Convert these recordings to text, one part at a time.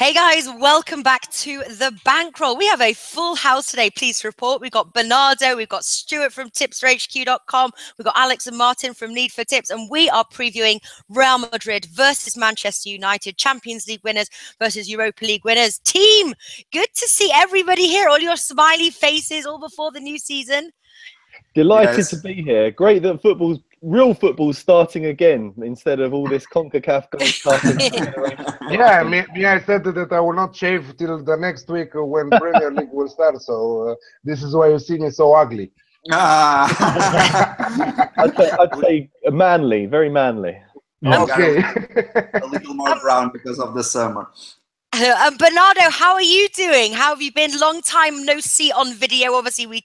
Hey guys, welcome back to the Bankroll. We have a full house today, pleased to report. We've got Bernardo, we've got Stuart from tipsforhq.com, we've got Alex and Martin from Need for Tips, and we are previewing Real Madrid versus Manchester United, Champions League winners versus Europa League winners. Team, good to see everybody here, all your smiley faces, all before the new season. Delighted to be here. Great that real football's starting again instead of all this CONCACAF Gold Cup. Yeah, me, I said that I will not shave till the next week when Premier League will start. So this is why you see me so ugly. I'd say manly, very manly. Okay. A little more brown because of the summer. Bernardo, how are you doing? How have you been? Long time no see on video. Obviously, we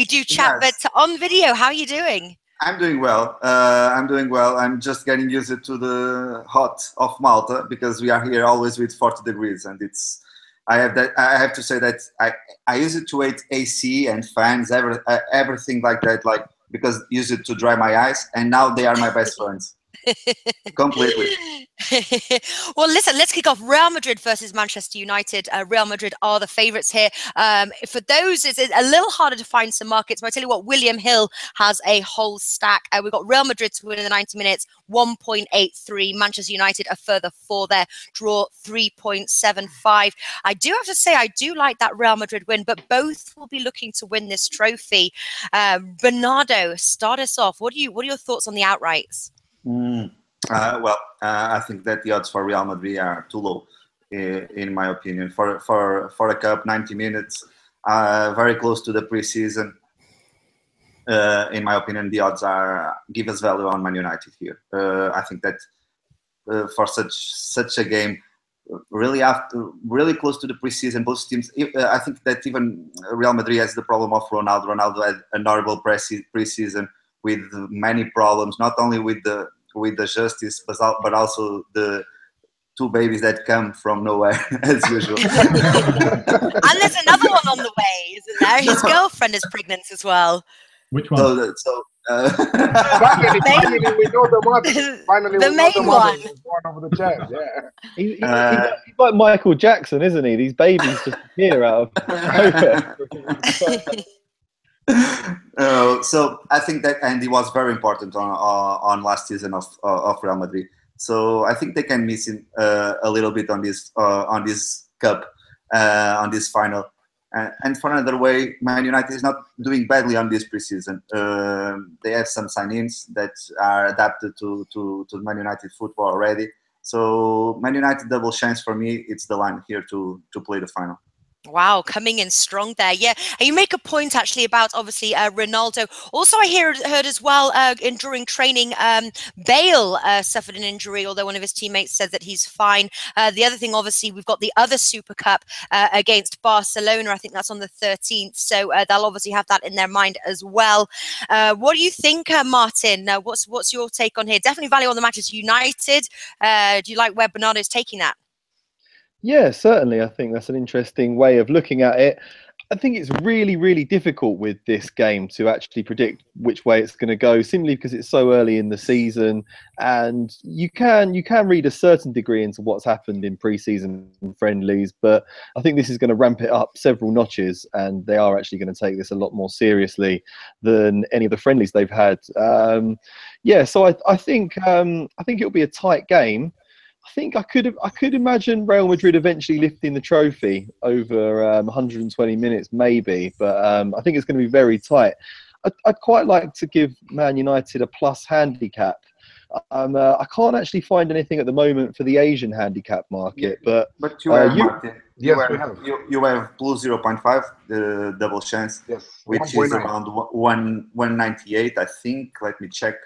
do chat, Yes. but on video, how are you doing? I'm doing well. I'm just getting used to the hot of Malta because we are here always with 40 degrees, and I have to say that I use it to hate AC and fans, everything like that, because use it to dry my eyes, and now they are my best friends. Completely. Well, listen, let's kick off. Real Madrid versus Manchester United. Real Madrid are the favourites here. For those, it's a little harder to find some markets, but I tell you what, William Hill has a whole stack. We've got Real Madrid to win in the 90 minutes, 1.83. Manchester United a further 4 there, draw 3.75. I do have to say, I do like that Real Madrid win, but both will be looking to win this trophy. Bernardo, start us off. What are your thoughts on the outrights? I think that the odds for Real Madrid are too low, in my opinion. For a cup, 90 minutes, very close to the preseason. In my opinion, the odds give us value on Man United here. I think that for such a game, really close to the preseason, both teams. I think that even Real Madrid has the problem of Ronaldo. Ronaldo had an horrible preseason with many problems, not only with the justice, but also the 2 babies that come from nowhere, as usual. And there's another one on the way, isn't there? His girlfriend is pregnant as well. Which one? Finally, we know the mother. Finally, the we main know the mother. one. One of the child, yeah. He's like Michael Jackson, isn't he? These babies just appear out of nowhere. So I think that, and he was very important on last season of Real Madrid. So I think they can miss him a little bit on this cup, on this final. And for another way, Man United is not doing badly on this preseason. They have some sign-ins that are adapted to Man United football already. So Man United double chance for me. It's the line here to play the final. Wow, coming in strong there. Yeah, and you make a point actually about obviously Ronaldo. Also, I heard as well during training, Bale suffered an injury, although one of his teammates said that he's fine. The other thing, obviously, we've got the other Super Cup against Barcelona. I think that's on the 13th. So they'll obviously have that in their mind as well. What do you think, Martin? What's your take on here? Definitely value on the Manchester United. Do you like where Bernardo's taking that? Yeah, certainly. I think that's an interesting way of looking at it. I think it's really, really difficult with this game to actually predict which way it's going to go, simply because it's so early in the season, and you can read a certain degree into what's happened in pre-season friendlies, but I think this is going to ramp it up several notches, and they are actually going to take this a lot more seriously than any of the friendlies they've had. Yeah, so I think it'll be a tight game. I think I could imagine Real Madrid eventually lifting the trophy over 120 minutes, maybe, but I think it's going to be very tight. I'd quite like to give Man United a plus handicap. I can't actually find anything at the moment for the Asian handicap market, but you have Martin. You have plus 0.5, the double chance, yes, which is around 198, I think. Let me check.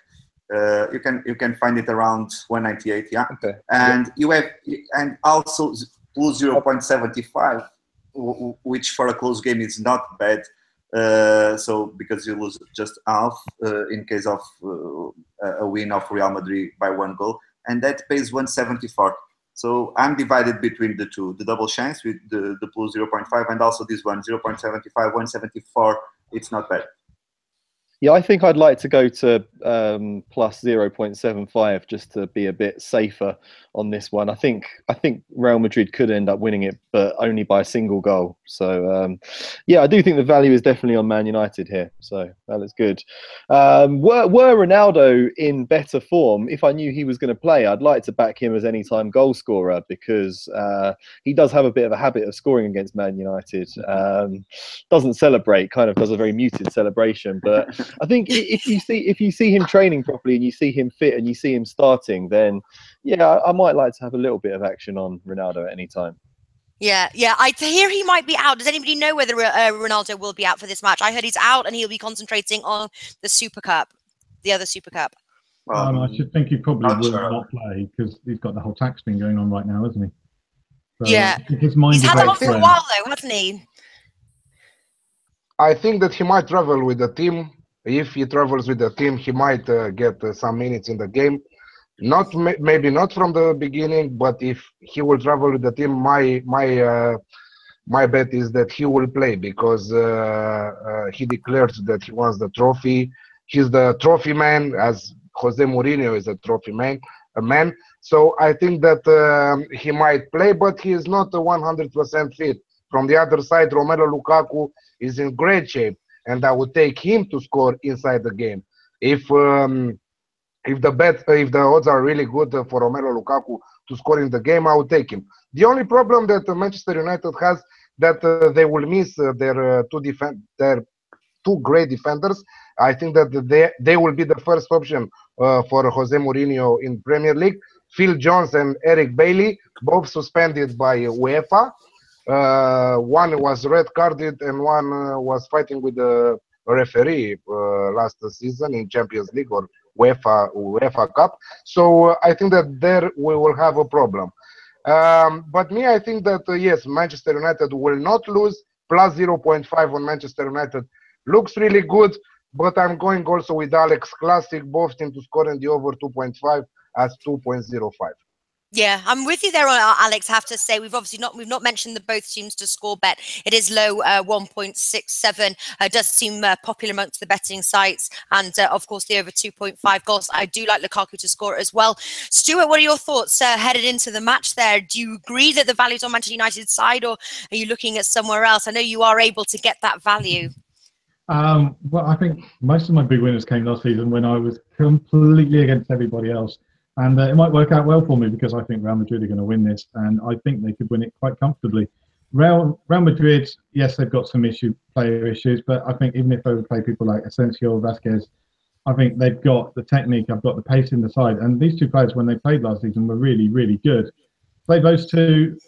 You can find it around 198, yeah. Okay. And you have, and also plus 0.75, which for a close game is not bad. So because you lose just half in case of a win of Real Madrid by 1 goal, and that pays 174. So I'm divided between the two: the double chance with the plus 0.5, and also this one 0.75, 174. It's not bad. Yeah, I think I'd like to go to plus 0.75 just to be a bit safer on this one. I think Real Madrid could end up winning it, but only by a single goal. So yeah, I do think the value is definitely on Man United here. So that is good. Were Ronaldo in better form, if I knew he was going to play, I'd like to back him as anytime goal scorer, because he does have a bit of a habit of scoring against Man United. Doesn't celebrate, kind of does a very muted celebration, but I think if you see him training properly and you see him fit and you see him starting, then yeah, I might like to have a little bit of action on Ronaldo at any time. Yeah. I hear he might be out. Does anybody know whether Ronaldo will be out for this match? I heard he's out and he'll be concentrating on the Super Cup, the other Super Cup. I should think he probably will sure. not play because he's got the whole tax thing going on right now, hasn't he? So, yeah. His mind he's is had that on for a elsewhere. while, though, hasn't he? I think that he might travel with the team. If he travels with the team, he might get some minutes in the game. Maybe not from the beginning, but if he will travel with the team, my bet is that he will play, because he declared that he wants the trophy. He's the trophy man, as Jose Mourinho is a trophy man. So I think that he might play, but he is not 100% fit. From the other side, Romelu Lukaku is in great shape, and I would take him to score inside the game. If the odds are really good for Romelu Lukaku to score in the game, I would take him. The only problem that Manchester United has, that they will miss their two great defenders. I think that they will be the first option for Jose Mourinho in Premier League. Phil Jones and Eric Bailly, both suspended by UEFA. One was red carded and one was fighting with the referee last season in Champions League or UEFA Cup. So I think that there we will have a problem. But I think that yes, Manchester United will not lose. Plus 0.5 on Manchester United looks really good, but I'm going also with Alex Classic, both teams to score in the over 2.5 as 2.05. Yeah, I'm with you there, Alex. I have to say we've not mentioned the both teams to score bet. It is low, 1.67. Does seem popular amongst the betting sites, and of course the over 2.5 goals. I do like Lukaku to score as well. Stuart, what are your thoughts headed into the match there? Do you agree that the value's on Manchester United's side, or are you looking at somewhere else? I know you are able to get that value. Well, I think most of my big winners came last season when I was completely against everybody else. And it might work out well for me because I think Real Madrid are going to win this, and I think they could win it quite comfortably. Real Madrid, yes, they've got some player issues, but I think even if they would play people like Asensio or Vasquez, I think they've got the technique, I've got the pace in the side. And these two players, when they played last season, were really, really good. Play those two,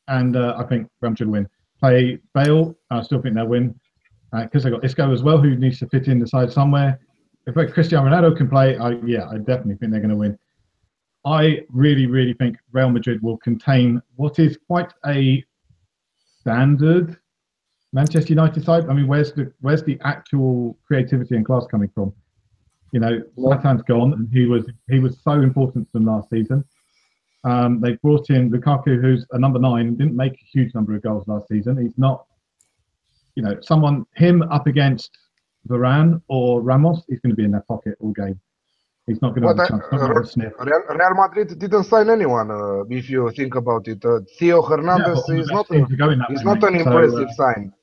and I think Real Madrid win. Play Bale, I still think they'll win because they've got Isco as well, who needs to fit in the side somewhere. If Cristiano Ronaldo can play, I definitely think they're going to win. I really, really think Real Madrid will contain what is quite a standard Manchester United side. I mean, where's the actual creativity and class coming from? You know, Zlatan's gone, and he was so important to them last season. They brought in Lukaku, who's a number 9, and didn't make a huge number of goals last season. He's not, you know, him up against Varane or Ramos, he's going to be in their pocket all game. He's not going to have a chance. Not going to have a sniff. Real Madrid didn't sign anyone. If you think about it, Theo Hernandez is not an impressive sign.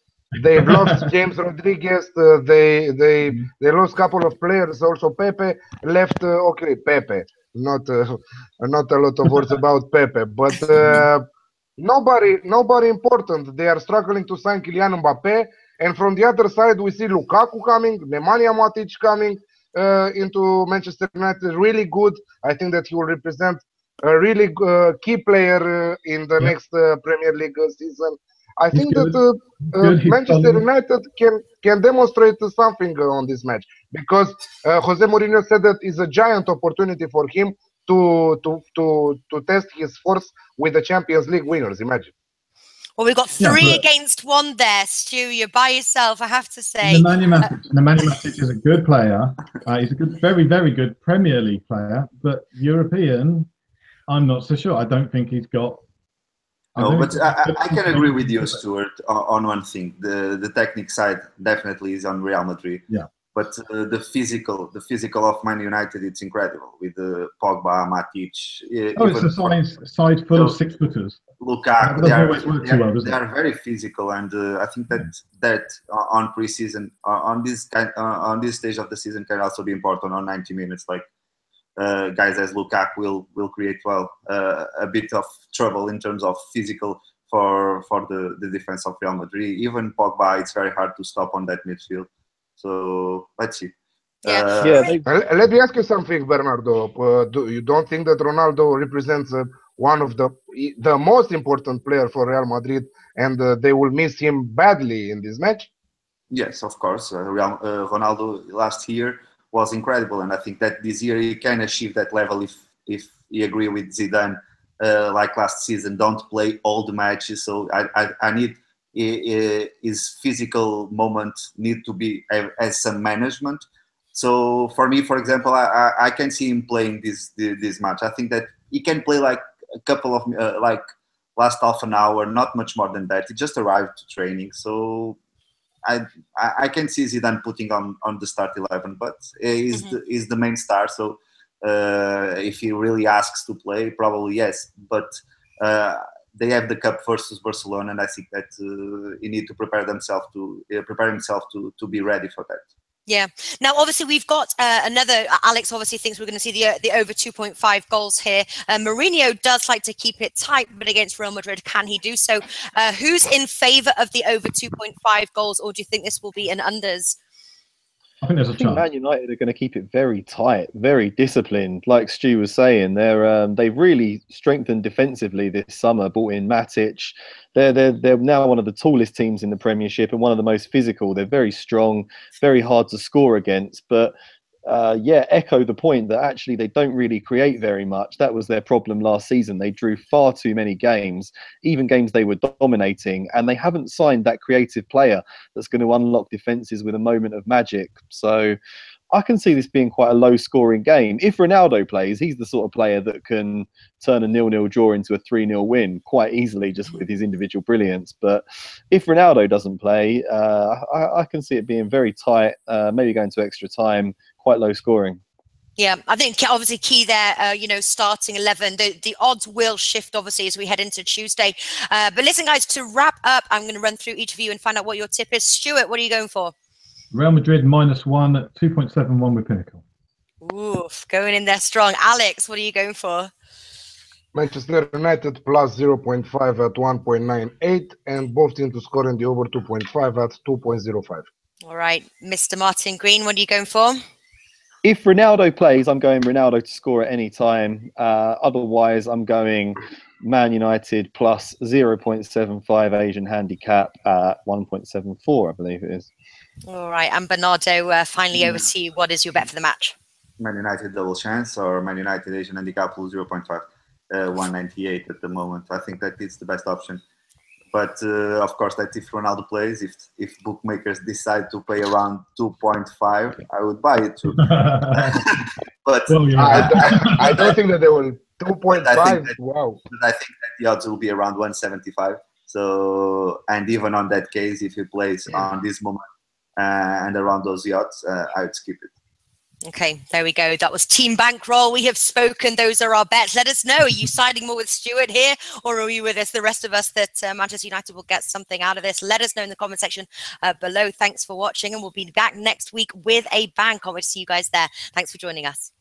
They've lost James Rodriguez. They lost a couple of players. Also, Pepe left. Okay, Pepe. Not a lot of words about Pepe, but nobody important. They are struggling to sign Kylian Mbappe, and from the other side, we see Lukaku coming, Nemanja Matic coming into Manchester United. Really good. I think that he will represent a really key player in the next Premier League season. I think that Manchester United can demonstrate something on this match, because Jose Mourinho said that it's a giant opportunity for him to test his force with the Champions League winners. Imagine. Well, we've got 3 against 1 there, Stu. You're by yourself, I have to say. Nemanja Matic is a good player. He's a good, very, very good Premier League player, but European, I'm not so sure. I don't think he's got. No, but I can agree with you, Stuart, on one thing. The technique side definitely is on Real Madrid. Yeah. But the physical of Man United, it's incredible with Pogba, Matic. Oh, it's a side full of 6-footers. Lukaku, That doesn't always work too well, does they it? are very physical, and I think that on preseason, on this stage of the season, can also be important on 90 minutes. Like guys as Lukaku will create a bit of trouble in terms of physical for the defense of Real Madrid. Even Pogba, it's very hard to stop on that midfield. So let's see. Let me ask you something, Bernardo. You don't think that Ronaldo represents one of the most important player for Real Madrid, and they will miss him badly in this match? Yes, of course. Ronaldo last year was incredible, and I think that this year he can achieve that level if he agree with Zidane, like last season. Don't play all the matches. So I need his physical moment need to be as some management. So for me, for example, I can see him playing this match. I think that he can play like a couple of like last half an hour, not much more than that. He just arrived to training, so I can see Zidane putting on the start 11, but he's the main star. So if he really asks to play, probably yes. But they have the cup versus Barcelona, and I think that he need to prepare himself to be ready for that. Yeah. Now, obviously, we've got another. Alex obviously thinks we're going to see the over 2.5 goals here. Mourinho does like to keep it tight, but against Real Madrid, can he do so? Who's in favour of the over 2.5 goals, or do you think this will be an unders? I think there's a chance. Man United are going to keep it very tight, very disciplined. Like Stu was saying, they've really strengthened defensively this summer. Brought in Matic. They're now one of the tallest teams in the Premiership and one of the most physical. They're very strong, very hard to score against. But echo the point that actually they don't really create very much. That was their problem last season. They drew far too many games, even games they were dominating, and they haven't signed that creative player that's going to unlock defenses with a moment of magic. So I can see this being quite a low-scoring game. If Ronaldo plays, he's the sort of player that can turn a 0-0 draw into a 3-0 win quite easily just with his individual brilliance. But if Ronaldo doesn't play, I can see it being very tight, maybe going to extra time, quite low scoring. Yeah, I think obviously key there, starting 11. The odds will shift, obviously, as we head into Tuesday. But listen, guys, to wrap up, I'm going to run through each of you and find out what your tip is. Stuart, what are you going for? Real Madrid -1 at 2.71 with Pinnacle. Oof, going in there strong. Alex, what are you going for? Manchester United plus 0.5 at 1.98, and both teams to score in the over 2.5 at 2.05. All right, Mr. Martin Green, what are you going for? If Ronaldo plays, I'm going Ronaldo to score at any time. Otherwise, I'm going Man United plus 0.75 Asian handicap at 1.74, I believe it is. All right, and Bernardo, finally over to you. What is your bet for the match? Man United double chance or Man United Asian handicap plus 0.5, 198 at the moment. I think that is the best option. But of course, that if Ronaldo plays, if bookmakers decide to pay around 2.5, I would buy it too. But I don't think that they will 2.5. Wow! But I think that the odds will be around 175. So, and even on that case, if he plays on this moment and around those odds, I would skip it. Okay, there we go. That was Team Bankroll. We have spoken. Those are our bets. Let us know. Are you siding more with Stuart here, or are you with us, the rest of us, that Manchester United will get something out of this? Let us know in the comment section below. Thanks for watching, and we'll be back next week with a bang. Can't wait to see you guys there. Thanks for joining us.